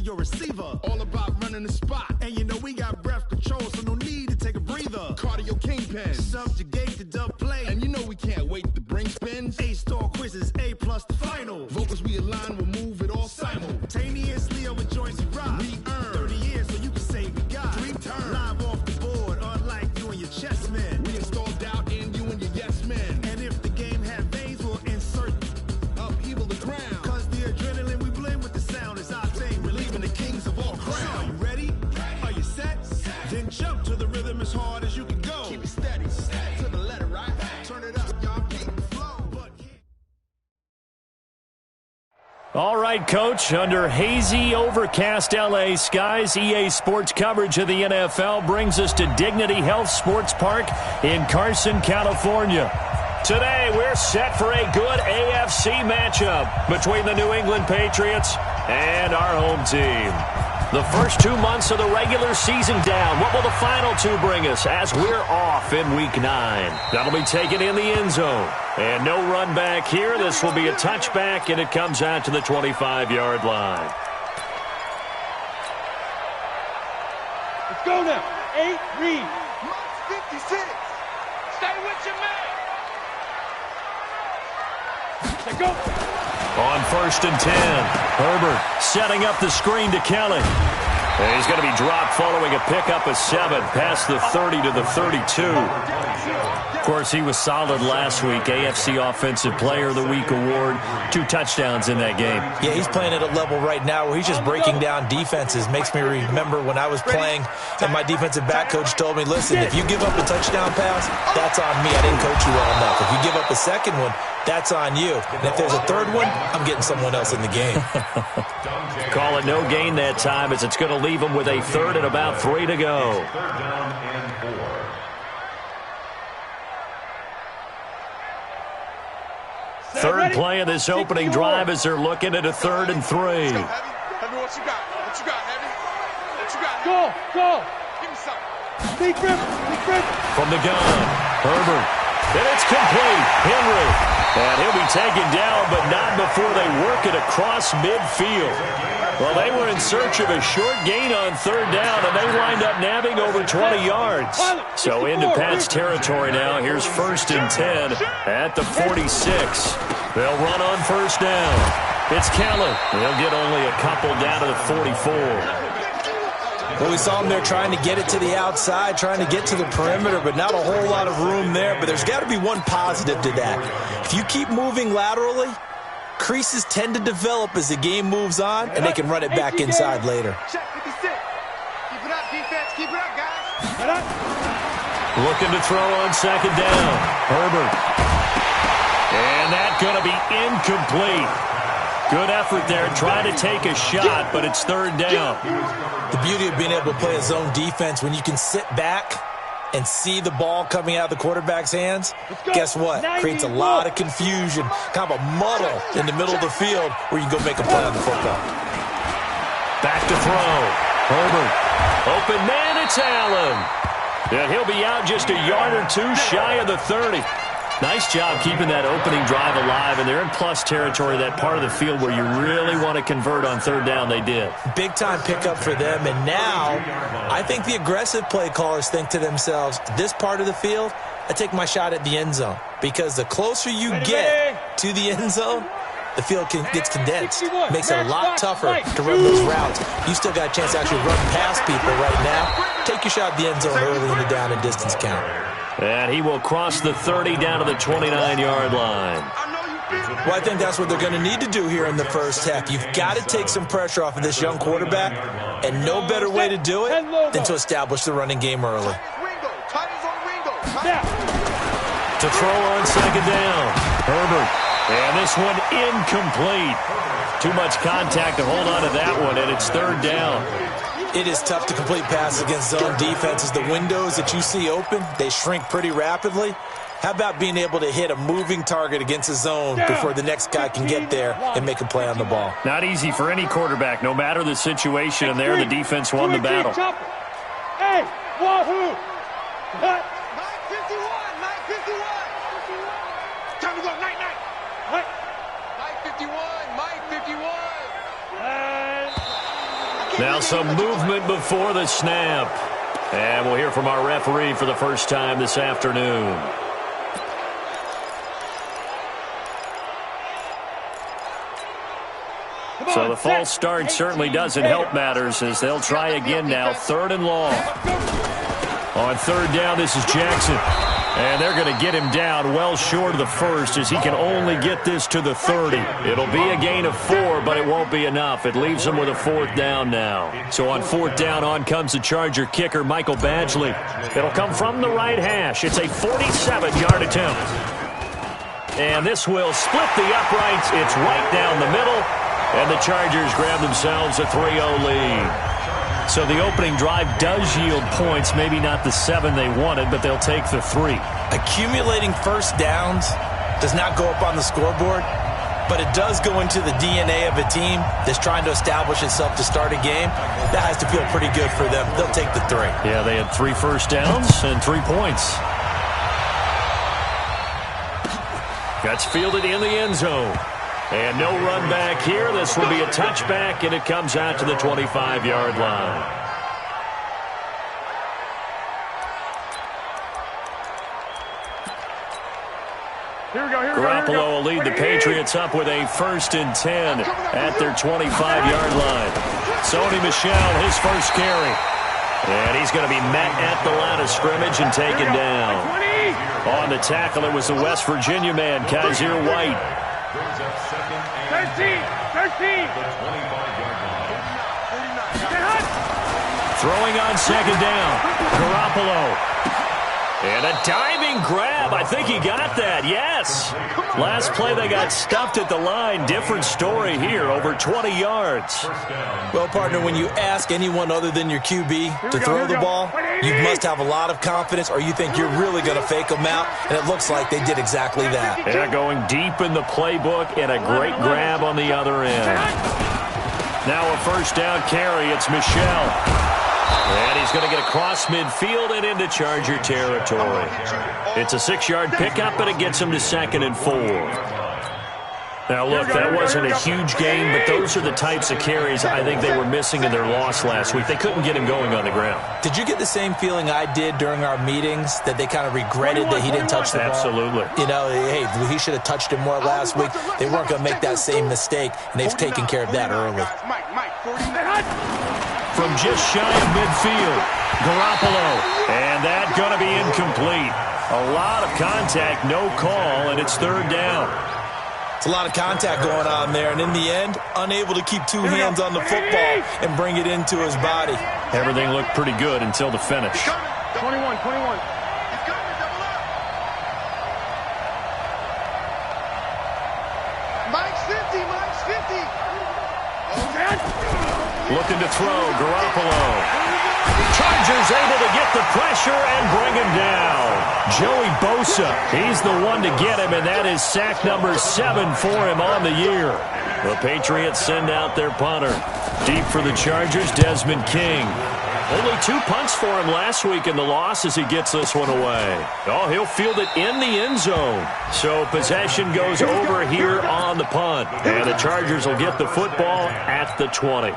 your receiver. All about running the spot. And you know we got breath control, so no need to take a breather. Cardio kingpin. Subjugate the dub play. And you know we can't wait to bring spins. A-star quizzes, A+ the final. Vocals we align, we'll move it all simultaneously over joints and rock. We earn 30 years so you can say we got 3 turns. Live off the board, unlike you and your chess men. We install doubt in you and your yes men. And if the game had veins, we'll insert upheaval the ground. Cause the adrenaline we blend with the sound is our thing. Relieving the kings of all crowns. So are you ready? Are you set? Then jump to the rhythm as hard as you can go. Keep it steady. To the letter, right? Turn it up, y'all. Keep the flow. All right, Coach, under hazy, overcast LA skies, EA Sports coverage of the NFL brings us to Dignity Health Sports Park in Carson, California. Today, we're set for a good AFC matchup between the New England Patriots and our home team. The first 2 months of the regular season down. What will the final 2 bring us as we're off in Week 9? That'll be taken in the end zone. And no run back here. This will be a touchback, and it comes out to the 25-yard line. Let's go now. 8, read. Mark 56. Stay with your man. Let's go. On 1st and 10, Herbert setting up the screen to Kelly. And he's going to be dropped following a pickup of 7 past the 30 to the 32. Of course, he was solid last week. AFC Offensive Player of the Week award. 2 touchdowns in that game. Yeah, he's playing at a level right now where he's just breaking down defenses. Makes me remember when I was playing and my defensive back coach told me, listen, if you give up a touchdown pass, that's on me. I didn't coach you well enough. If you give up a second one, that's on you. And if there's a third one, I'm getting someone else in the game. Call it no gain that time as it's going to leave him with a 3rd and about 3 to go. Third play of this opening drive as they're looking at a 3rd and 3. Heavy, what you got? What you got, Heavy? What you got? Go. Give me something. Big grip. From the gun, Herbert. And it's complete. Henry. And he'll be taken down, but not before they work it across midfield. Well, they were in search of a short gain on 3rd down, and they wind up nabbing over 20 yards. So into Pat's territory now. Here's 1st and 10 at the 46. They'll run on 1st down. It's Kelly. He'll get only a couple down to the 44. Well, we saw him there trying to get it to the outside, trying to get to the perimeter, but not a whole lot of room there. But there's got to be one positive to that. If you keep moving laterally, creases tend to develop as the game moves on, and they can run it back inside later. Check 56. Keep it up, defense. Keep it up, guys. Looking to throw on 2nd down. Herbert. And that's going to be incomplete. Good effort there, trying to take a shot, but it's 3rd down. The beauty of being able to play a zone defense, when you can sit back and see the ball coming out of the quarterback's hands, guess what? Creates a lot of confusion, kind of a muddle in the middle of the field where you can go make a play on the football. Back to throw. Herbert. Open man, it's Allen. And he'll be out just a yard or 2 shy of the 30. Nice job keeping that opening drive alive, and they're in plus territory, that part of the field where you really want to convert on 3rd down. They did. Big-time pickup for them, and now I think the aggressive play callers think to themselves, this part of the field, I take my shot at the end zone, because the closer you get to the end zone, the field gets condensed. Makes it a lot tougher to run those routes. You still got a chance to actually run past people right now. Take your shot at the end zone early in the down and distance count. And he will cross the 30 down to the 29-yard line. Well, I think that's what they're going to need to do here in the first half. You've got to take some pressure off of this young quarterback, and no better way to do it than to establish the running game early. To throw on 2nd down, Herbert. And this one incomplete. Too much contact to hold on to that one, and it's 3rd down. It is tough to complete passes against zone defenses. The windows that you see open, they shrink pretty rapidly. How about being able to hit a moving target against a zone before the next guy can get there and make a play on the ball? Not easy for any quarterback, no matter the situation, and there the defense won the battle. Hey, Waru! 951! Time to go, night. 951! Now some movement before the snap. And we'll hear from our referee for the first time this afternoon. So the false start certainly doesn't help matters as they'll try again now. 3rd and long. On 3rd down, this is Jackson. And they're going to get him down well short of the first as he can only get this to the 30. It'll be a gain of 4, but it won't be enough. It leaves him with a 4th down now. So on 4th down, on comes the Charger kicker, Michael Badgley. It'll come from the right hash. It's a 47-yard attempt. And this will split the uprights. It's right down the middle. And the Chargers grab themselves a 3-0 lead. So the opening drive does yield points, maybe not the 7 they wanted, but they'll take the 3. Accumulating first downs does not go up on the scoreboard, but it does go into the DNA of a team that's trying to establish itself to start a game. That has to feel pretty good for them. They'll take the 3. Yeah, they had 3 first downs and 3 points. That's fielded in the end zone. And no run back here. This will be a touchback, and it comes out to the 25-yard line. Garoppolo will lead the Patriots up with a 1st and 10 at their 25-yard line. Sony Michel, his first carry. And he's going to be met at the line of scrimmage and taken down. On the tackle, it was the West Virginia man, Kaiser White. 13. Throwing on 2nd down. Garoppolo. And a diving grab. I think he got that. Yes. Last play they got stuffed at the line. Different story here. Over 20 yards. Well, partner, when you ask anyone other than your QB to throw the ball, you must have a lot of confidence or you think you're really going to fake them out, and it looks like they did exactly that. Yeah, going deep in the playbook and a great grab on the other end. Now a 1st down carry. It's Michel. And he's going to get across midfield and into Charger territory. It's a 6-yard pickup, but it gets him to 2nd and 4. Now, look, that wasn't a huge game, but those are the types of carries I think they were missing in their loss last week. They couldn't get him going on the ground. Did you get the same feeling I did during our meetings, that they kind of regretted that he didn't touch the ball? Absolutely. You know, hey, he should have touched it more last week. They weren't going to make that same mistake, and they've taken care of that early. From just shy of midfield, Garoppolo. And that's going to be incomplete. A lot of contact, no call, and it's 3rd down. It's a lot of contact going on there, and in the end, unable to keep 2 hands on the football and bring it into his body. Everything looked pretty good until the finish. 21. Mike's 50. Looking to throw, Garoppolo. Chargers able to get the pressure and bring him down. Joey Bosa, he's the one to get him, and that is sack number 7 for him on the year. The Patriots send out their punter. Deep for the Chargers, Desmond King. Only 2 punts for him last week in the loss as he gets this one away. Oh, he'll field it in the end zone. So possession goes over here on the punt. And the Chargers will get the football at the 20.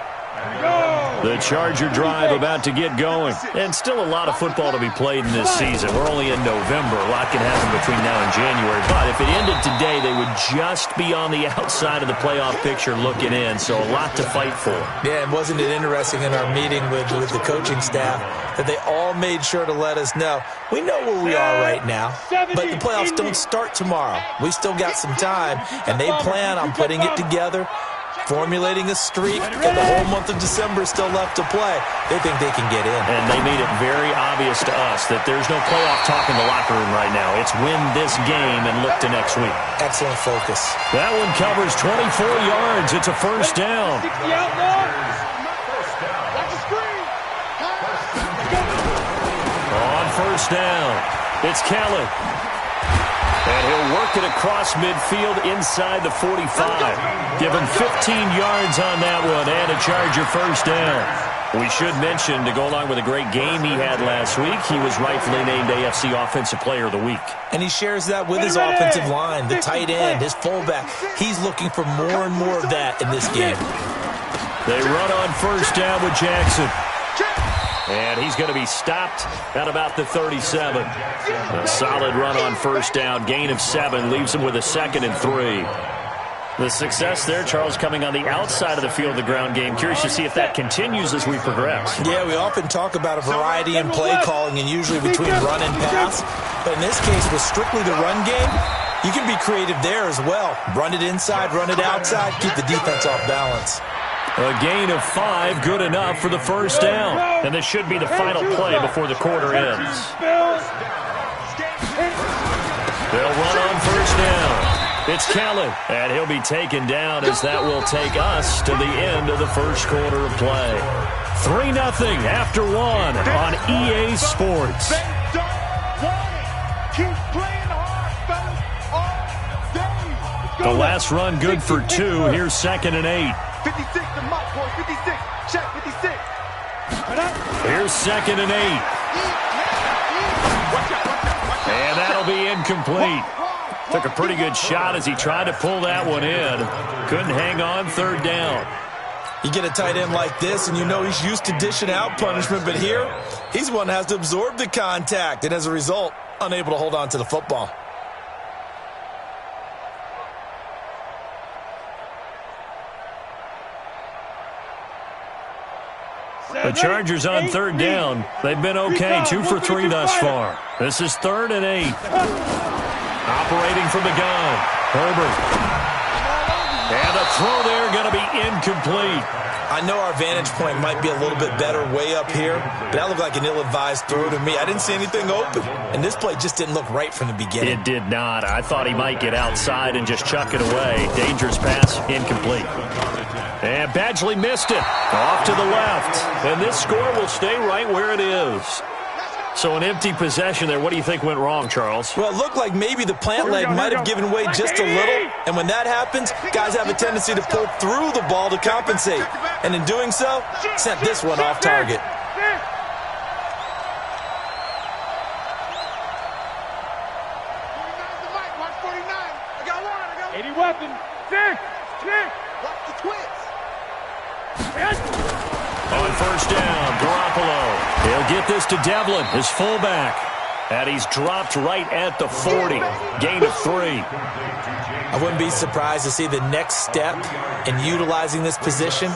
The Charger drive about to get going. And still a lot of football to be played in this season. We're only in November. A lot can happen between now and January. But if it ended today, they would just be on the outside of the playoff picture looking in. So a lot to fight for. Yeah, and wasn't it interesting in our meeting with the coaching staff that they all made sure to let us know, we know where we are right now, but the playoffs don't start tomorrow. We still got some time, and they plan on putting it together, formulating a streak, and the whole month of December is still left to play. They think they can get in. And they made it very obvious to us that there's no playoff talk in the locker room right now. It's win this game and look to next week. Excellent focus. That one covers 24 yards. It's a 1st down. On 1st down, it's Kelly. And he'll work it across midfield inside the 45. Give him 15 yards on that one and a Charger 1st down. We should mention, to go along with a great game he had last week, he was rightfully named AFC Offensive Player of the Week. And he shares that with his offensive line, the tight end, his fullback. He's looking for more and more of that in this game. They run on first down with Jackson. And he's going to be stopped at about the 37. A solid run on first down. Gain of 7 leaves him with a 2nd and 3. The success there, Charles, coming on the outside of the field of the ground game. Curious to see if that continues as we progress. Yeah, we often talk about a variety in play calling and usually between run and pass. But in this case, with strictly the run game, you can be creative there as well. Run it inside, run it outside, keep the defense off balance. A gain of 5, good enough for the first down. And this should be the final play before the quarter ends. They'll run on first down. It's Kelly, and he'll be taken down as that will take us to the end of the first quarter of play. 3-0 after 1 on EA Sports. The last run good for 2. Here's 2nd and 8. 56 to Mike, boy. 56. Check 56. Here's 2nd and 8. And that'll be incomplete. Took a pretty good shot as he tried to pull that one in. Couldn't hang on, 3rd down. You get a tight end like this, and you know he's used to dishing out punishment, but here, he's one that has to absorb the contact, and as a result, unable to hold on to the football. The Chargers on 3rd down. They've been okay, 2 for 3 thus far. This is 3rd and 8. Operating from the gun, Herbert. And the throw there going to be incomplete. I know our vantage point might be a little bit better way up here, but that looked like an ill-advised throw to me. I didn't see anything open, and this play just didn't look right from the beginning. It did not. I thought he might get outside and just chuck it away. Dangerous pass, incomplete. And Badgley missed it. Off to the left. And this score will stay right where it is. So an empty possession there. What do you think went wrong, Charles? Well, it looked like maybe the plant leg might have given way just a little. And when that happens, guys have a tendency to pull through the ball to compensate. And in doing so, sent this one off target. On first down, Garoppolo. He'll get this to Devlin, his fullback. And he's dropped right at the 40. Gain of 3. I wouldn't be surprised to see the next step in utilizing this position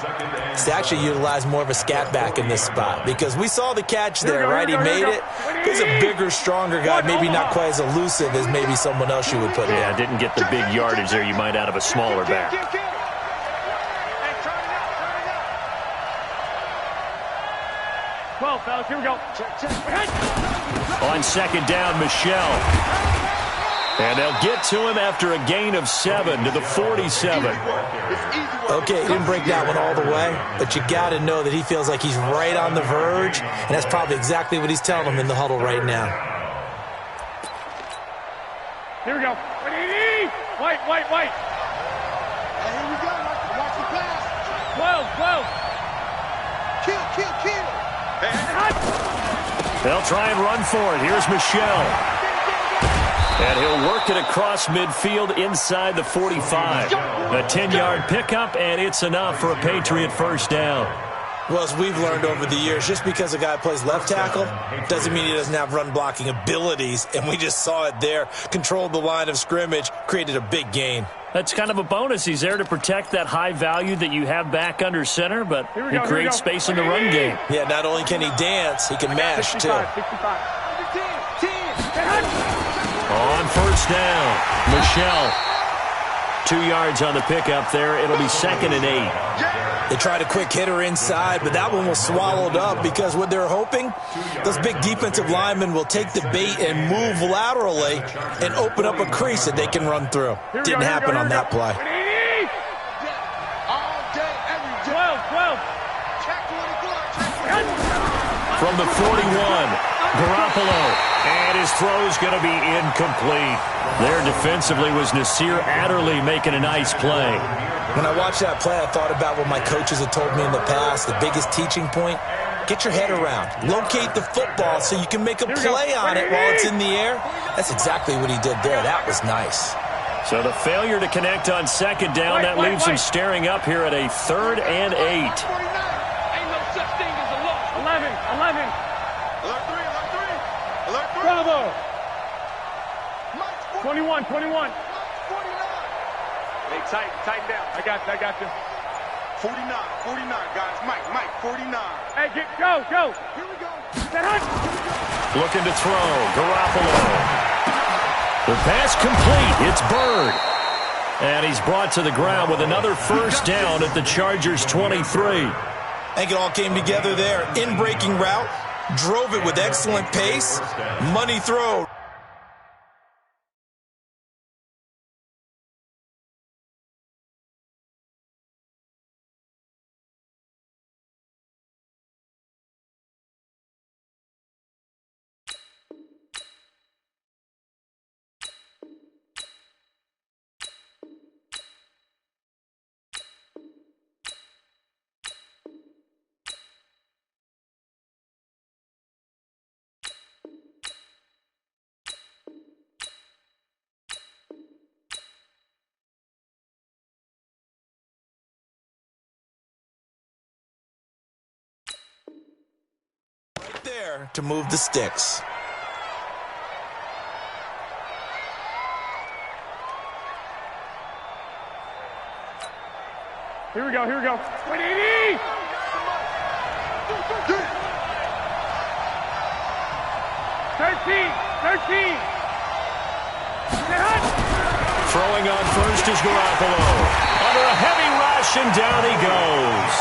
is to actually utilize more of a scat back in this spot. Because we saw the catch there, right? He made it. He's a bigger, stronger guy, maybe not quite as elusive as maybe someone else you would put in. Yeah, didn't get the big yardage there you might out of a smaller back. 12, fellas, here we go. On second down, Michelle. And they'll get to him after a gain of 7 to the 47. Okay, he didn't break that one all the way, but you got to know that he feels like he's right on the verge, and that's probably exactly what he's telling him in the huddle right now. Here we go. White. Here we go. Watch the pass. 12. Kill. They'll try and run for it. Here's Michelle. And he'll work it across midfield inside the 45. A 10-yard pickup, and it's enough for a Patriot first down. Well, as we've learned over the years, just because a guy plays left tackle doesn't mean he doesn't have run-blocking abilities, and we just saw it there. Controlled the line of scrimmage, created a big gain. That's kind of a bonus. He's there to protect that high value that you have back under center, but he creates space in the run game. Yeah, not only can he dance, he can mash, 65, too. 65. On first down, Michelle. 2 yards on the pickup there. It'll be 2nd and 8. They tried a quick hitter inside, but that one was swallowed up because what they're hoping, those big defensive linemen will take the bait and move laterally and open up a crease that they can run through. Didn't happen on that play. All day, every day. 12. From the 41, Garoppolo. And his throw's going to be incomplete. There defensively was Nasir Adderley making a nice play. When I watched that play, I thought about what my coaches had told me in the past. The biggest teaching point, get your head around. Locate the football so you can make a play on it while it's in the air. That's exactly what he did there. That was nice. So the failure to connect on second down, that leaves him staring up here at a 3rd and 8. Ain't no such thing as a loss. 11. Alert 3, alert 3. Alert 3. Bravo. Mike, 21. 49. Hey, tighten down. I got you. 49, guys. Mike, 49. Hey, go. Here we go. Set hunt. Looking to throw. Garoppolo. The pass complete. It's Bird. And he's brought to the ground with another first down at the Chargers' 23. I think it all came together there. In-breaking route. Drove it with excellent pace. Money throw. There to move the sticks. Here we go. 180. 13. Set hunt. Throwing on first is Garoppolo. Under a heavy rush, and down he goes.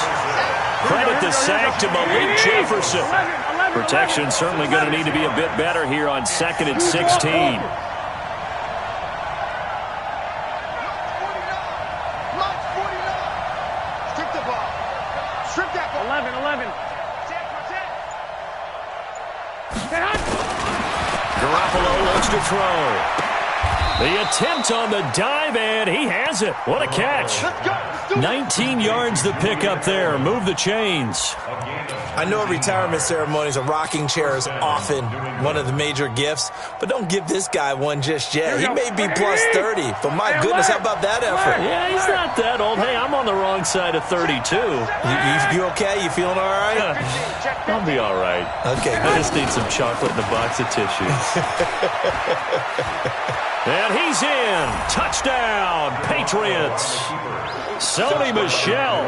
Credit the sack to Malik Jefferson. Protection certainly going to need to be a bit better here on 2nd and 16. Mike, 49. Strip the ball. Strip that ball. 11. Set hunt. Garoppolo wants to throw. The attempt on the dive, and he has it. What a catch. Let's go. 19 yards the pick up there. Move the chains. I know retirement ceremonies, a rocking chair is often one of the major gifts, but don't give this guy one just yet. He may be plus 30, but my goodness, how about that effort? Yeah, he's not that old. Hey, I'm on the wrong side of 32. You okay? You feeling all right? I'll be all right. Okay, I just need some chocolate and a box of tissues. And he's in. Touchdown, Patriots. Sony Michel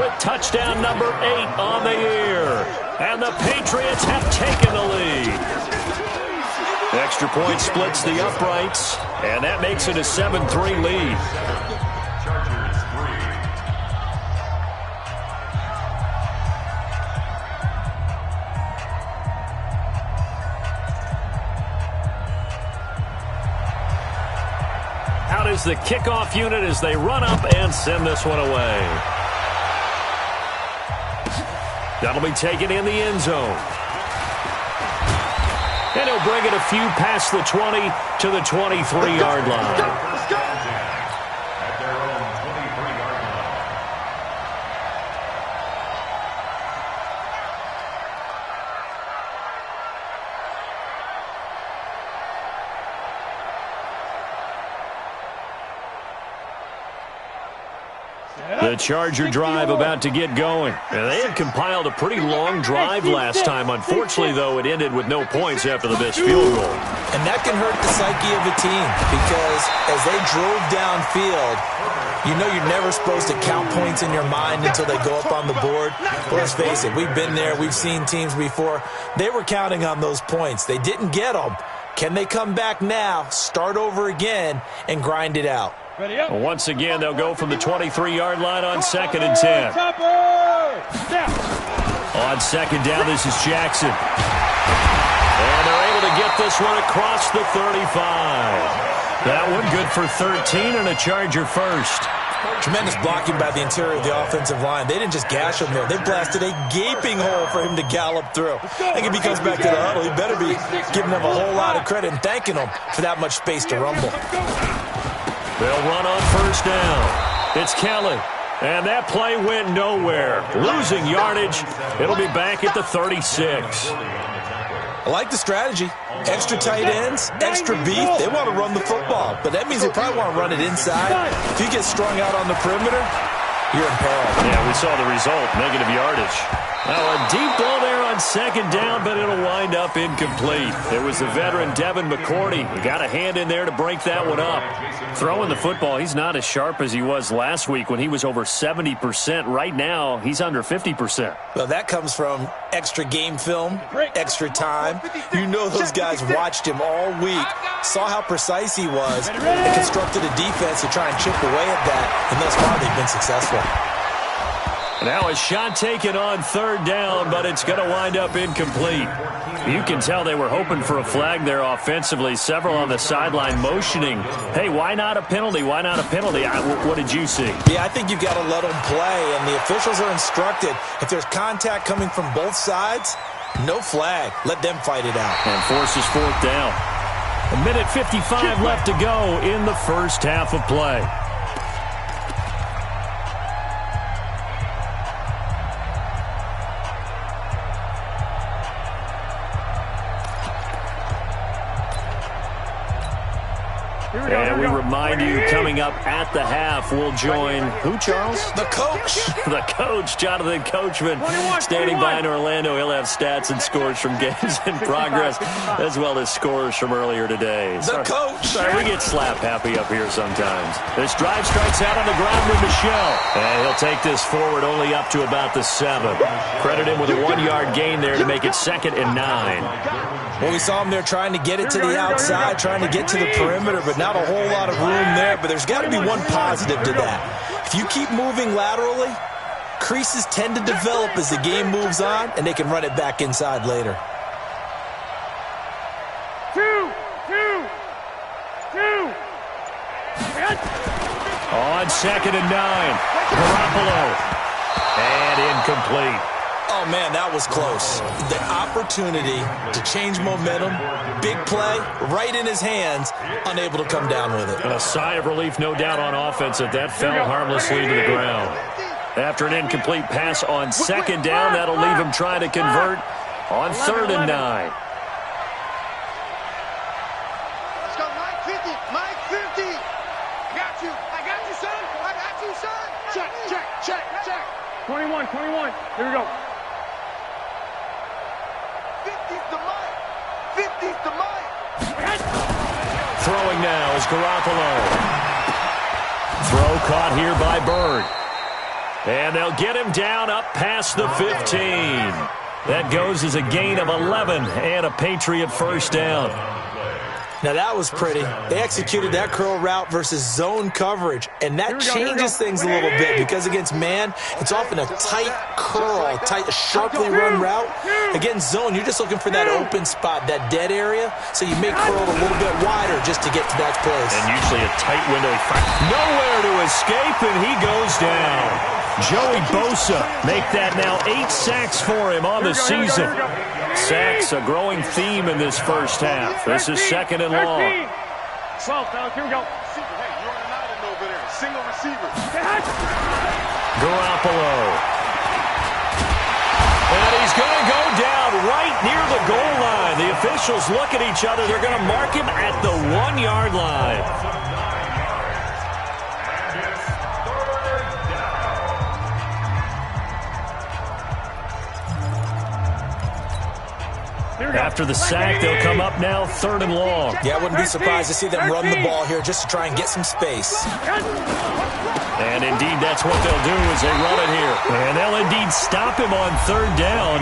with touchdown number 8 on the year. And the Patriots have taken the lead. Extra point splits the uprights, and that makes it a 7-3 lead. Out is the kickoff unit as they run up and send this one away. That'll be taken in the end zone. And he'll bring it a few past the 20 to the 23-yard line. Let's go. The Charger drive about to get going. And they had compiled a pretty long drive last time. Unfortunately, though, it ended with no points after the missed field goal. And that can hurt the psyche of a team because as they drove downfield, you know you're never supposed to count points in your mind until they go up on the board. But let's face it, we've been there. We've seen teams before. They were counting on those points. They didn't get them. Can they come back now, start over again, and grind it out? Once again, they'll go from the 23-yard line on 2nd and 10. On second down, this is Jackson. And they're able to get this one across the 35. That one good for 13 and a Charger first. Tremendous blocking by the interior of the offensive line. They didn't just gash him there. They blasted a gaping hole for him to gallop through. I think if he comes back to the huddle, he better be giving them a whole lot of credit and thanking them for that much space to rumble. They'll run on first down. It's Kelly. And that play went nowhere. Losing yardage. It'll be back at the 36. I like the strategy. Extra tight ends, extra beef. They want to run the football, but that means they probably want to run it inside. If you get strung out on the perimeter, you're in peril. Yeah, we saw the result, negative yardage. Now a deep ball there on second down, but it'll wind up incomplete. It was the veteran Devin McCourty who got a hand in there to break that one up. Throwing the football, he's not as sharp as he was last week when he was over 70%. Right now, he's under 50%. Well, that comes from extra game film, extra time. You know those guys watched him all week, saw how precise he was, and constructed a defense to try and chip away at that, and thus far they've been successful. Now a shot taken on third down, but it's going to wind up incomplete. You can tell they were hoping for a flag there offensively. Several on the sideline motioning, hey, why not a penalty? Why not a penalty? What did you see? Yeah, I think you've got to let them play, and the officials are instructed. If there's contact coming from both sides, no flag. Let them fight it out. And forces fourth down. 1:55 left to go in the first half of play. And we remind you, coming up at the half, we'll join who, Charles? The coach. The coach, Jonathan Coachman, standing by in Orlando. He'll have stats and scores from games in progress, as well as scores from earlier today. The coach. Sorry, we get slap happy up here sometimes. This drive strikes out on the ground with Michelle. And he'll take this forward only up to about the 7. Credit him with a 1-yard gain there to make it 2nd and 9. Well, we saw him there trying to get it to the outside, trying to get to the perimeter, but not a whole lot of room there. But there's got to be one positive to that. If you keep moving laterally, creases tend to develop as the game moves on, and they can run it back inside later. 2. On 2nd and 9, Garoppolo. And incomplete. Oh, man, that was close. The opportunity to change momentum, big play, right in his hands, unable to come down with it. And a sigh of relief, no doubt, on offense that fell harmlessly to the ground. After an incomplete pass on 2nd down, that'll leave him trying to convert on 3rd and 9. Let's go, Mike 50. Mike 50. I got you, son. I got you, son. Check. 21. Here we go. 50's the Mike. 50's the Mike. Throwing now is Garoppolo. Throw caught here by Bird. And they'll get him down up past the 15. That goes as a gain of 11 and a Patriot first down. Now, that was pretty. They executed that curl route versus zone coverage, and that changes things a little bit because against man, it's often a tight curl, sharply run route. Against zone, you're just looking for that open spot, that dead area, so you may curl it a little bit wider just to get to that place. And usually a tight window. Nowhere to escape, and he goes down. Joey Bosa make that now 8 sacks for him on the season. Sacks, a growing theme in this first half. This is 2nd and long. 12, fellas, here we go. Hey, you're on an island over there. Single receiver. Garoppolo. And he's going to go down right near the goal line. The officials look at each other. They're going to mark him at the 1-yard line. After the sack, they'll come up now 3rd and long. Yeah, I wouldn't be surprised to see them run the ball here just to try and get some space. And indeed, that's what they'll do as they run it here. And they'll indeed stop him on 3rd down.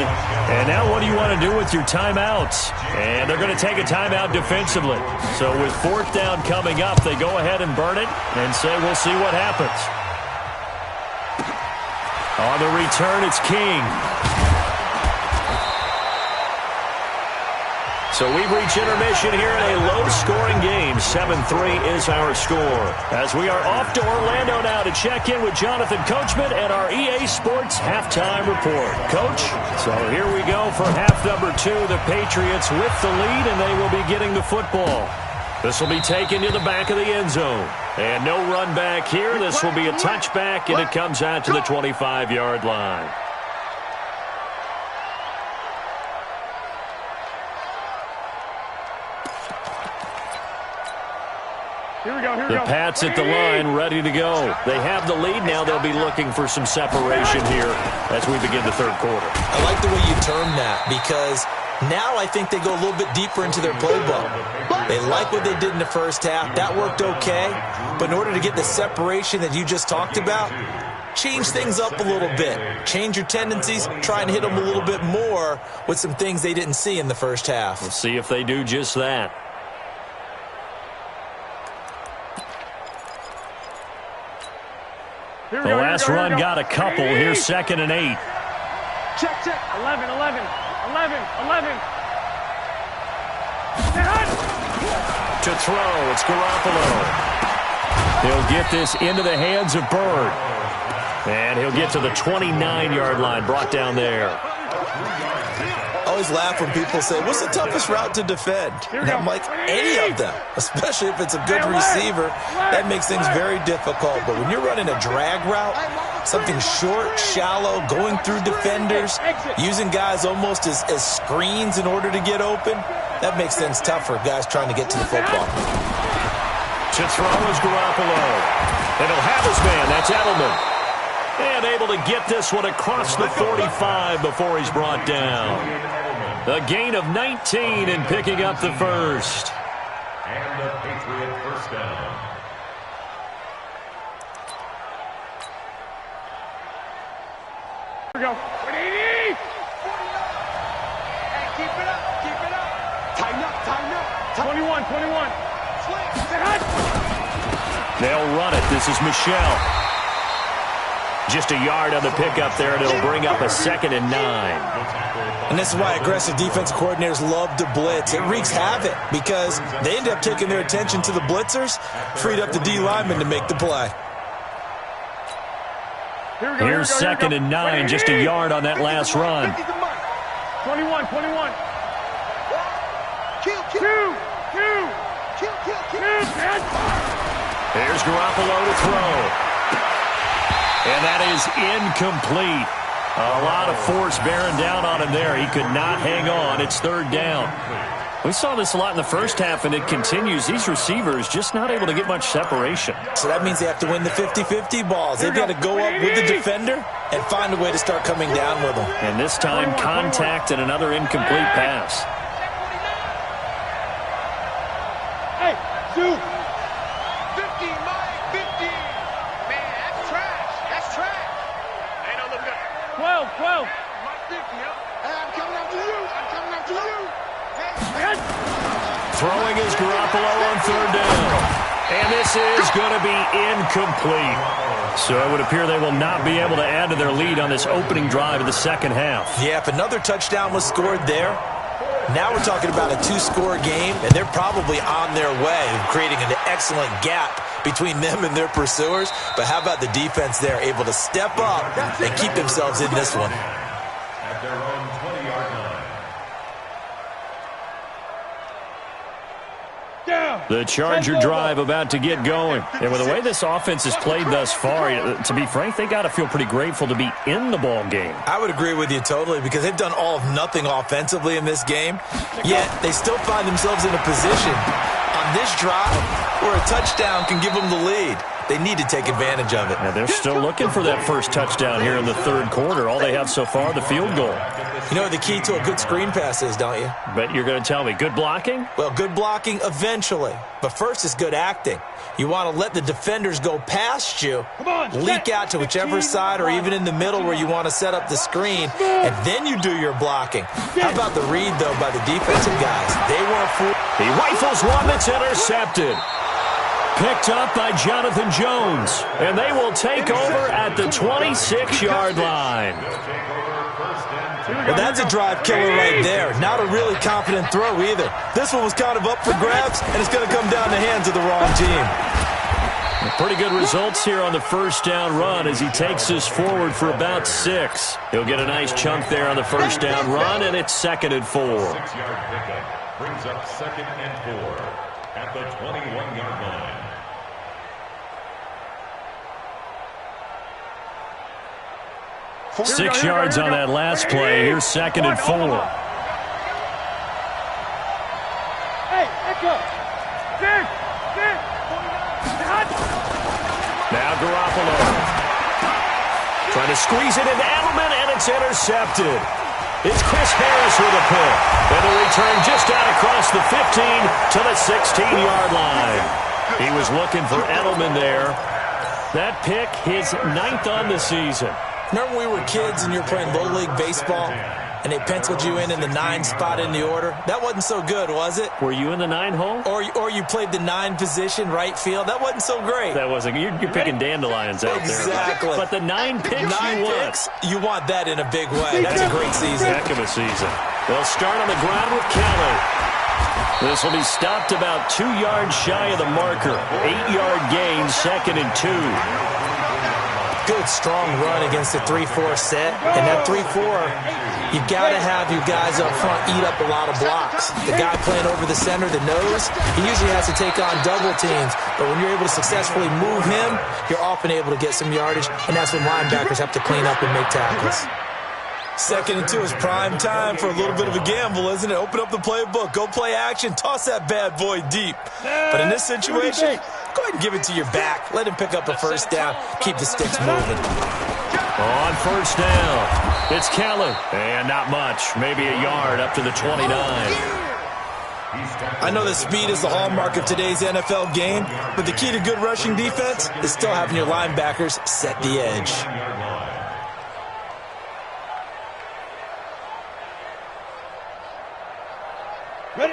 And now what do you want to do with your timeouts? And they're going to take a timeout defensively. So with 4th down coming up, they go ahead and burn it and say, we'll see what happens. On the return, it's King. So we've reached intermission here in a low-scoring game. 7-3 is our score. As we are off to Orlando now to check in with Jonathan Coachman and our EA Sports halftime report. Coach, so here we go for half number 2. The Patriots with the lead, and they will be getting the football. This will be taken to the back of the end zone. And no run back here. This will be a touchback, and it comes out to the 25-yard line. The Pats at the line, ready to go. They have the lead now. They'll be looking for some separation here as we begin the third quarter. I like the way you term that because now I think they go a little bit deeper into their playbook. They like what they did in the first half. That worked okay. But in order to get the separation that you just talked about, change things up a little bit. Change your tendencies. Try and hit them a little bit more with some things they didn't see in the first half. We'll see if they do just that. The last run got a couple. Here's 2nd and 8. Check. 11. To throw, it's Garoppolo. He'll get this into the hands of Bird. And he'll get to the 29-yard line, brought down there. I always laugh when people say, what's the toughest route to defend? And I'm like, any of them, especially if it's a good receiver. That makes things very difficult. But when you're running a drag route, something short, shallow, going through defenders, using guys almost as screens in order to get open, that makes things tough for guys trying to get to the football. To throw is Garoppolo. And he'll have his man. That's Edelman. And able to get this one across the 45 before he's brought down. A gain of 19 and picking up the first. And the Patriot first down. Here we go. 180. Hey, keep it up. Tighten up. 21. They'll run it. This is Michelle. Just a yard on the pickup there, and it'll bring up a 2nd and 9. And this is why aggressive defense coordinators love to blitz. It wreaks havoc because they end up taking their attention to the blitzers, freed up the D lineman to make the play. Here's 2nd and 9, just a yard on that last run. 21. Kill. Here's Garoppolo to throw. And that is incomplete. A lot of force bearing down on him there. He could not hang on. It's 3rd down. We saw this a lot in the first half, and it continues. These receivers just not able to get much separation. So that means they have to win the 50-50 balls. They've got to go up with the defender and find a way to start coming down with them. And this time, contact and another incomplete pass. Hey, Sue. 50, Mike, 50. Man, that's trash. Ain't no looking good. 12. Mike 50, huh? Hey, I'm coming after you. Hey. Throwing is Garoppolo on 3rd down. And this is going to be incomplete. So it would appear they will not be able to add to their lead on this opening drive of the second half. Yeah, if another touchdown was scored there, now we're talking about a 2-score game, and they're probably on their way of creating an excellent gap between them and their pursuers. But how about the defense there, able to step up and keep themselves in this one? At their own 20-yard line. The Charger drive about to get going. And with the way this offense has played thus far, to be frank, they got to feel pretty grateful to be in the ball game. I would agree with you totally because they've done all of nothing offensively in this game, yet they still find themselves in a position on this drive where a touchdown can give them the lead. They need to take advantage of it. Now they're still looking for that first touchdown here in the 3rd quarter. All they have so far, the field goal. You know what the key to a good screen pass is, don't you? Bet you're going to tell me. Good blocking? Well, good blocking eventually. But first is good acting. You want to let the defenders go past you, leak out to whichever side or even in the middle where you want to set up the screen, and then you do your blocking. How about the read, though, by the defensive guys? They weren't fooled. He rifles one that's intercepted. Picked up by Jonathan Jones. And they will take over at the 26-yard line. Well, that's a drive killer right there. Not a really confident throw either. This one was kind of up for grabs, and it's going to come down the hands of the wrong team. Pretty good results here on the first down run as he takes us forward for about 6. He'll get a nice chunk there on the first down run, and it's 2nd and 4. 6-yard pickup brings up 2nd and 4 at the 21-yard line. Six yards on that last play. Here's 2nd and 4. Hey, echo. 6. squeeze it into Edelman, and it's intercepted. It's Chris Harris with a pick. And a return just out across the 15 to the 16-yard line. He was looking for Edelman there. That pick, his 9th on the season. Remember when we were kids and you were playing Little League Baseball and they penciled you in the 9 spot in the order? That wasn't so good, was it? Were you in the 9 hole? Or you played the 9 position, right field? That wasn't so great. That wasn't. You're picking dandelions out there. Exactly. But the 9 picks you want that in a big way. That's a great season. Heck of a season. They'll start on the ground with Kelly. This will be stopped about 2 yards shy of the marker. 8-yard gain, 2nd and 2. Good, strong run against the 3-4 set. And that 3-4, you got to have your guys up front eat up a lot of blocks. The guy playing over the center, the nose, he usually has to take on double teams. But when you're able to successfully move him, you're often able to get some yardage. And that's when linebackers have to clean up and make tackles. 2nd and 2 is prime time for a little bit of a gamble, isn't it? Open up the playbook, go play action, toss that bad boy deep. But in this situation, go ahead and give it to your back. Let him pick up a first down. Keep the sticks moving. On first down, it's Kelly. And not much, maybe a yard up to the 29. I know that speed is the hallmark of today's NFL game, but the key to good rushing defense is still having your linebackers set the edge.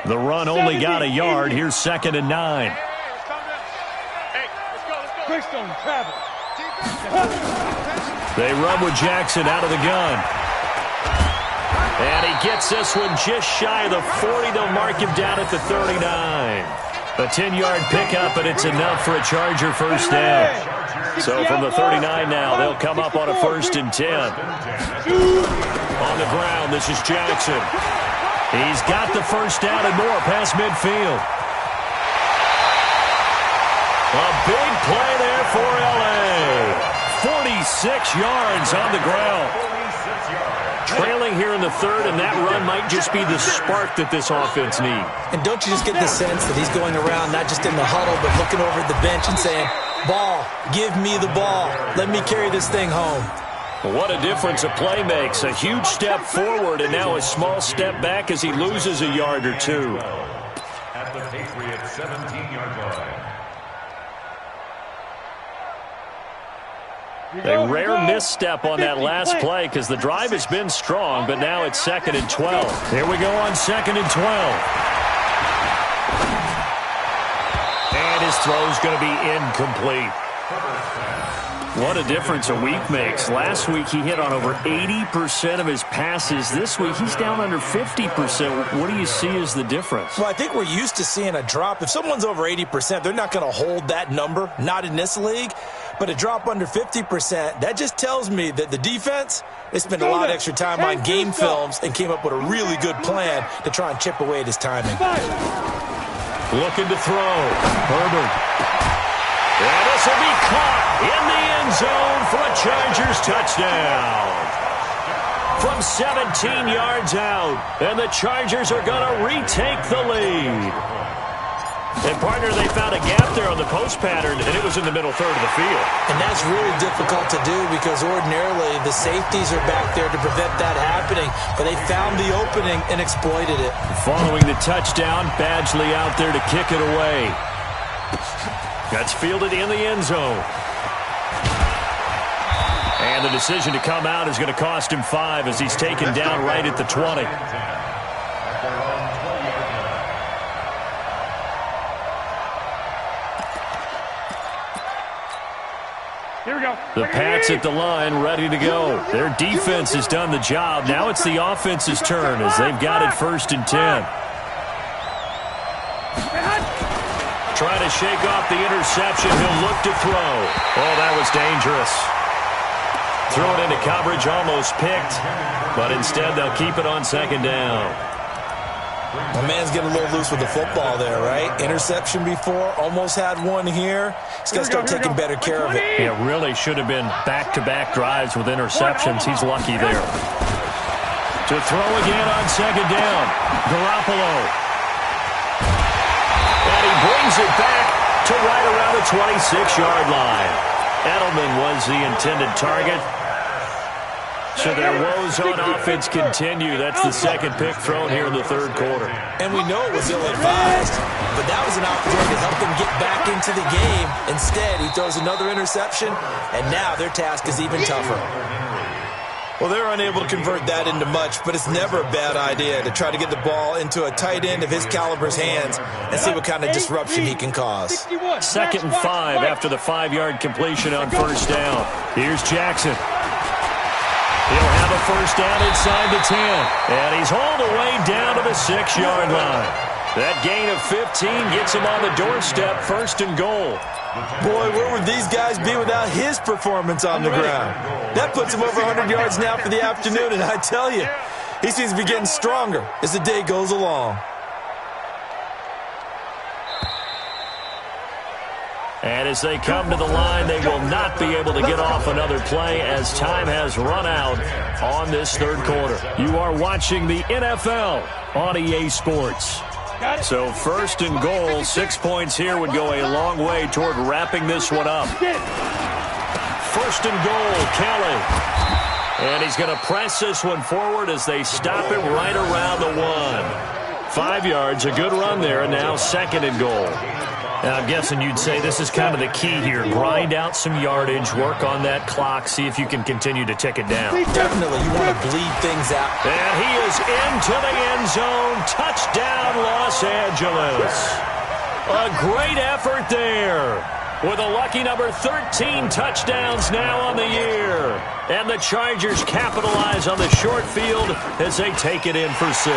The run only got a yard. Here's 2nd and 9. They run with Jackson out of the gun. And he gets this one just shy of the 40. They'll mark him down at the 39. A 10-yard pickup, and it's enough for a Charger first down. So from the 39 now, they'll come up on a 1st and 10. On the ground, this is Jackson. He's got the first down and more past midfield. A big play there for L.A. 46 yards on the ground. Trailing here in the 3rd, and that run might just be the spark that this offense needs. And don't you just get the sense that he's going around not just in the huddle, but looking over at the bench and saying, ball, give me the ball. Let me carry this thing home. What a difference a play makes. A huge step forward and now a small step back as he loses a yard or two. At the Patriots' 17-yard line. A rare misstep on that last play because the drive has been strong, but now it's 2nd and 12. Here we go on 2nd and 12. And his throw's going to be incomplete. What a difference a week makes. Last week he hit on over 80% of his passes. This week he's down under 50%. What do you see as the difference? Well, I think we're used to seeing a drop. If someone's over 80%, they're not going to hold that number, not in this league. But a drop under 50%, that just tells me that the defense, they spent a lot of extra time on game films and came up with a really good plan to try and chip away at his timing. Looking to throw. Herbert. And this will be caught in the end zone for a Chargers touchdown. From 17 yards out, and the Chargers are going to retake the lead. And, partner, they found a gap there on the post pattern, and it was in the middle 3rd of the field. And that's really difficult to do because ordinarily the safeties are back there to prevent that happening. But they found the opening and exploited it. Following the touchdown, Badgley out there to kick it away. That's fielded in the end zone. And the decision to come out is going to cost him 5 as he's taken down right at the 20. Here we go. The Pats at the line, ready to go. Their defense has done the job. Now it's the offense's turn as they've got it 1st and 10. Trying to shake off the interception. He'll look to throw. Oh, that was dangerous. Throw it into coverage, almost picked. But instead, they'll keep it on 2nd down. My man's getting a little loose with the football there, right? Interception before, almost had one here. He's got to start taking better care of it. It really should have been back-to-back drives with interceptions. He's lucky there. To throw again on 2nd down. Garoppolo. And he brings it back to right around the 26-yard line. Edelman was the intended target. So their woes on offense continue. That's the second pick thrown here in the third quarter. And we know it was ill-advised, but that was an opportunity to help them get back into the game. Instead, he throws another interception, and now their task is even tougher. Well, they're unable to convert that into much, but it's never a bad idea to try to get the ball into a tight end of his caliber's hands and see what kind of disruption he can cause. 2nd and 5 after the 5-yard completion on first down. Here's Jackson. He'll have a first down inside the 10, and he's hauled away down to the 6-yard line. That gain of 15 gets him on the doorstep, 1st and goal. Boy, where would these guys be without his performance on the ground? That puts him over 100 yards now for the afternoon, and I tell you, he seems to be getting stronger as the day goes along. And as they come to the line, they will not be able to get off another play as time has run out on this third quarter. You are watching the NFL on EA Sports. So 1st and goal, 6 points here would go a long way toward wrapping this one up. 1st and goal, Kelly. And he's going to press this one forward as they stop him right around the 1. 5 yards, a good run there, and now 2nd and goal. Now, I'm guessing you'd say this is kind of the key here. Grind out some yardage, work on that clock, see if you can continue to tick it down. Definitely, you want to bleed things out. And he is into the end zone. Touchdown, Los Angeles. A great effort there, with a lucky number 13 touchdowns now on the year. And the Chargers capitalize on the short field as they take it in for 6.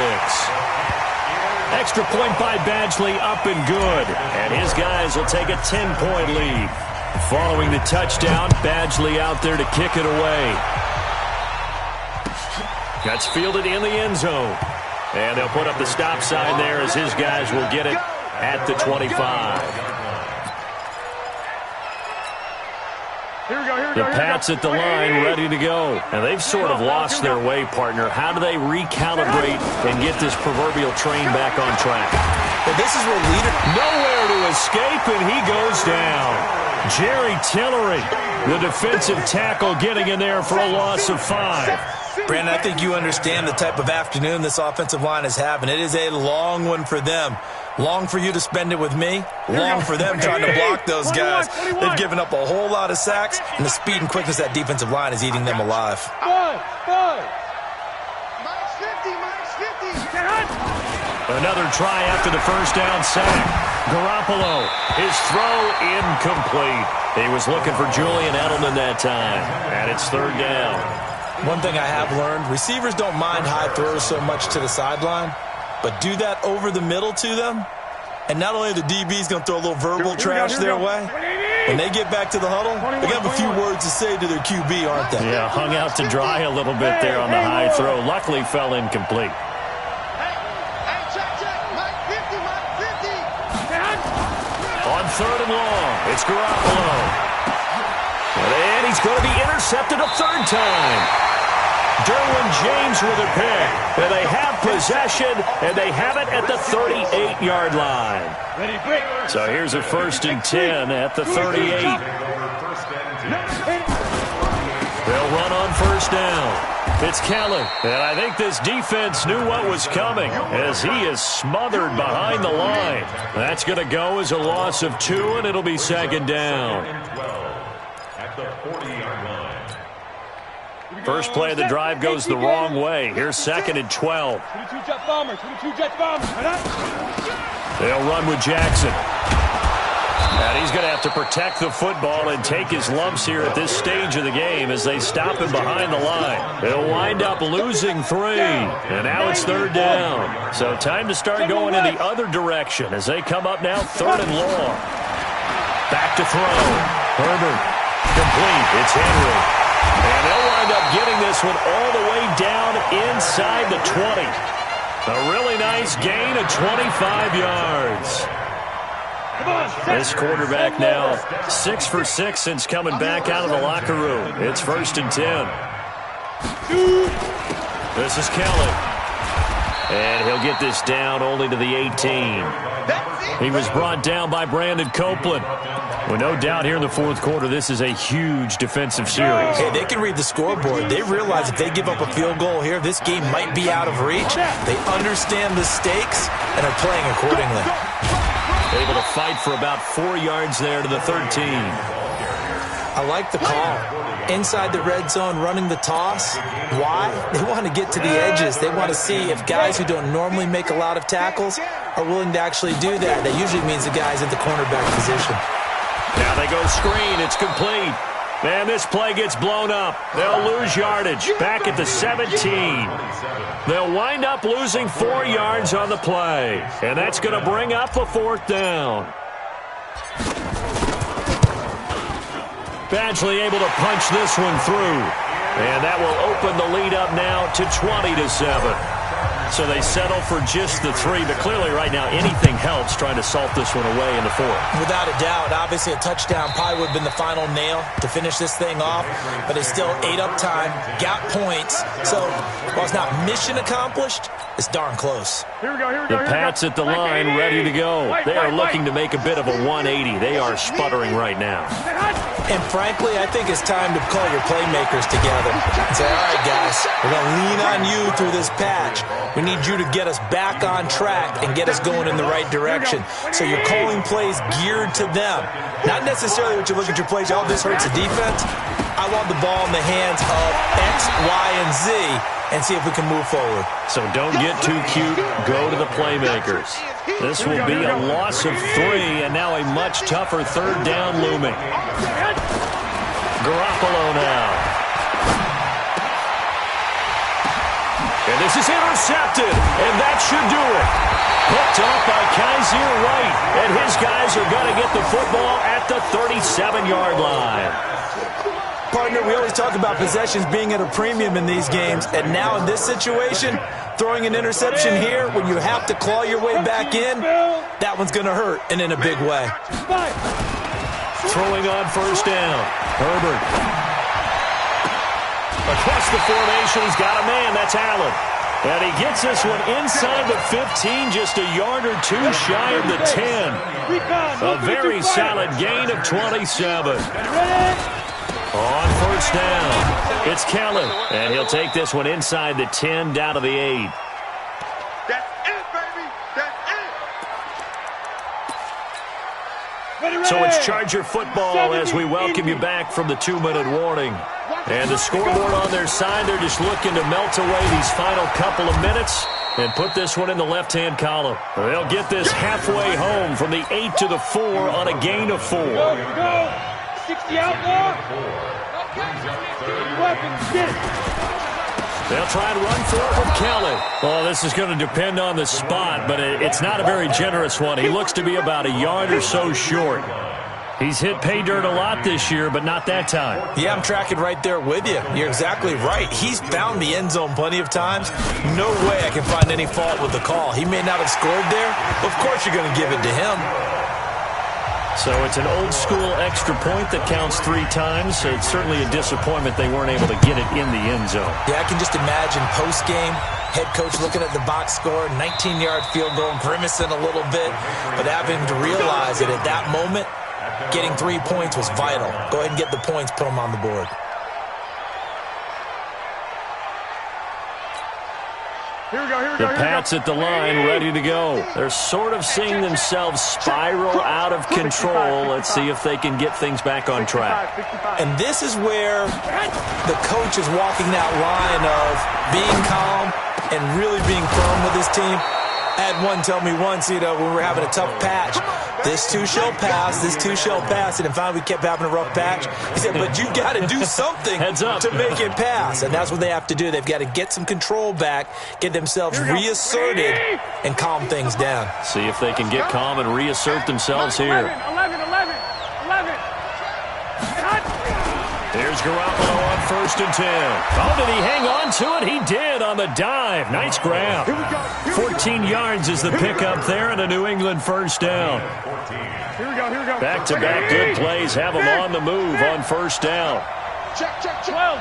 Extra point by Badgley, up and good. And his guys will take a 10-point lead. Following the touchdown, Badgley out there to kick it away. That's fielded in the end zone. And they'll put up the stop sign there as his guys will get it at the 25. The Pats at the line, ready to go. And they've sort of lost their way, partner. How do they recalibrate and get this proverbial train back on track? Well, this is where leader... Nowhere to escape, and he goes down. Jerry Tillery, the defensive tackle, getting in there for a loss of 5. Brandon, I think you understand the type of afternoon this offensive line is having. It is a long one for them. Long for you to spend it with me. Long for them trying to block those guys. They've given up a whole lot of sacks, and the speed and quickness of that defensive line is eating them alive. Another try after the first down sack. Garoppolo, his throw incomplete. He was looking for Julian Edelman that time, and it's 3rd down. One thing I have learned, receivers don't mind high throws so much to the sideline, but do that over the middle to them, and not only are the DBs going to throw a little verbal trash their way, when they get back to the huddle, they're going to have a few words to say to their QB, aren't they? Yeah, hung out to dry a little bit there on the high throw. Luckily fell incomplete. On 3rd and long, it's Garoppolo. And he's going to be intercepted a 3rd time. Derwin James with a pick. And they have possession, and they have it at the 38-yard line. So here's a 1st and 10 at the 38. They'll run on 1st down. It's Kelly. And I think this defense knew what was coming as he is smothered behind the line. That's going to go as a loss of 2, and it'll be 2nd down. At the 40-yard line. First play of the drive goes the wrong way. Here's 2nd and 12. 22 Jet Bombers. 22 Jet Bombers. They'll run with Jackson. And he's going to have to protect the football and take his lumps here at this stage of the game as they stop him behind the line. They'll wind up losing 3. And now it's 3rd down. So time to start going in the other direction as they come up now 3rd and long. Back to throw. Herbert. Complete. It's Henry. And they'll wind up getting this one all the way down inside the 20. A really nice gain of 25 yards. This quarterback now 6 for 6 since coming back out of the locker room. It's 1st and 10. This is Kelly. And he'll get this down only to the 18. He was brought down by Brandon Copeland. Well, no doubt here in the fourth quarter, this is a huge defensive series. Hey, they can read the scoreboard. They realize if they give up a field goal here, this game might be out of reach. They understand the stakes and are playing accordingly. Able to fight for about 4 yards there to the 13. I like the call. Inside the red zone, running the toss. Why? They want to get to the edges. They want to see if guys who don't normally make a lot of tackles are willing to actually do that. That usually means the guy's at the cornerback position. Now they go screen. It's complete. And this play gets blown up. They'll lose yardage. Back at the 17. They'll wind up losing 4 yards on the play. And that's going to bring up a fourth down. Badgley able to punch this one through. And that will open the lead up now to 20-7. So they settle for just the 3, but clearly right now anything helps trying to salt this one away in the 4th. Without a doubt, obviously a touchdown probably would have been the final nail to finish this thing off, but it's still 8 up time, got points, so while it's not mission accomplished, it's darn close. The Pats at the line ready to go. They are looking to make a bit of a 180. They are sputtering right now. And frankly, I think it's time to call your playmakers together and say, all right, guys, we're going to lean on you through this patch. We need you to get us back on track and get us going in the right direction. So you're calling plays geared to them. Not necessarily what you look at your plays, oh, this hurts the defense. I want the ball in the hands of X, Y, and Z and see if we can move forward. So don't get too cute. Go to the playmakers. This will be a loss of 3, and now a much tougher 3rd down looming. Garoppolo now. And this is intercepted, and that should do it. Picked off by Kaiser White, and his guys are going to get the football at the 37-yard line. Partner, we always talk about possessions being at a premium in these games, and now in this situation, throwing an interception here when you have to claw your way back in, that one's going to hurt, and in a big way. Throwing on 1st down. Herbert. Across the formation, he's got a man. That's Allen. And he gets this one inside the 15, just a yard or 2 shy of the 10. A very solid gain of 27. On 1st down, it's Kelly. And he'll take this one inside the 10, down to the 8. That's it, baby. That's it. So it's Charger football as we welcome you back from the 2-minute warning. And the scoreboard on their side, they're just looking to melt away these final couple of minutes and put this one in the left-hand column. They'll get this halfway home from the 8 to the 4 on a gain of 4. Go. 60 out more. Weapons, get it. They'll try and run for it with Kelly. Well, this is going to depend on the spot, but it's not a very generous one. He looks to be about a yard or so short. He's hit pay dirt a lot this year, but not that time. Yeah, I'm tracking right there with you. You're exactly right. He's found the end zone plenty of times. No way I can find any fault with the call. He may not have scored there, but of course you're going to give it to him. So it's an old-school extra point that counts 3 times. So it's certainly a disappointment they weren't able to get it in the end zone. Yeah, I can just imagine post-game, head coach looking at the box score, 19-yard field goal, grimacing a little bit, but having to realize that at that moment, getting 3 points was vital. Go ahead and get the points, put them on the board. The Pats at the line ready to go. They're sort of seeing themselves spiral out of control. Let's see if they can get things back on track. And this is where the coach is walking that line of being calm and really being firm with his team. I had one tell me once, when we were having a tough patch, this too shall pass, this too shall pass. And finally we kept having a rough patch. He said, but you got to do something to make it pass. And that's what they have to do. They've got to get some control back, get themselves reasserted, and calm things down. See if they can get calm and reassert themselves here. 11. Here's Garoppolo on 1st and 10. Oh, did he hang on to it? He did on the dive. Nice grab. 14 yards is the pickup there and a New England 1st down. Here we go. Back-to-back good plays have them on the move on 1st down. Check. 12.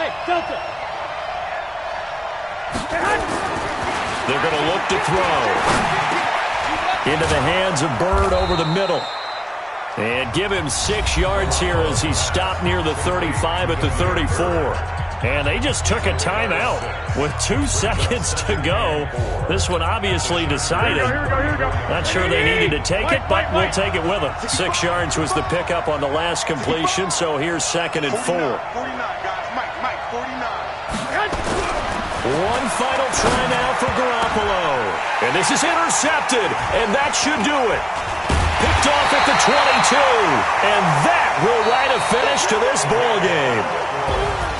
Hey, Delta. They're going to look to throw. Into the hands of Bird over the middle. And give him 6 yards here as he stopped near the 35 at the 34. And they just took a timeout with 2 seconds to go. This one obviously decided. Not sure they needed to take it, but we'll take it with them. 6 yards was the pickup on the last completion, so here's 2nd and 4. 49, guys. Mike, 49. One final try now for Garoppolo. And this is intercepted, and that should do it. Picked off at the 22, and that will write a finish to this ball game.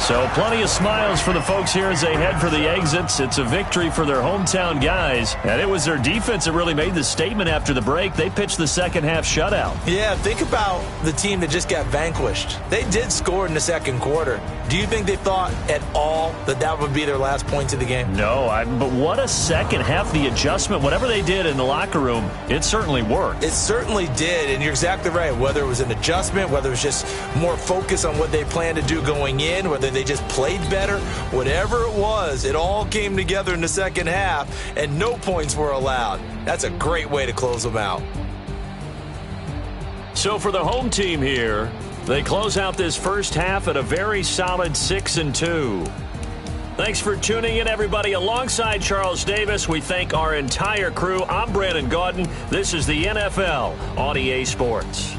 So plenty of smiles for the folks here as they head for the exits. It's a victory for their hometown guys, and it was their defense that really made the statement after the break. They pitched the second half shutout. Yeah, think about the team that just got vanquished. They did score in the second quarter. Do you think they thought at all that that would be their last points of the game? No, but what a second half. The adjustment, whatever they did in the locker room, it certainly worked. It certainly did, and you're exactly right. Whether it was an adjustment, whether it was just more focus on what they planned to do going in, whether they just played better, whatever it was, it all came together in the second half, and no points were allowed. That's a great way to close them out. So for the home team here, they close out this first half at a very solid 6-2. Thanks for tuning in, everybody. Alongside Charles Davis, we thank our entire crew. I'm Brandon Gaudin. This is the NFL on EA Sports.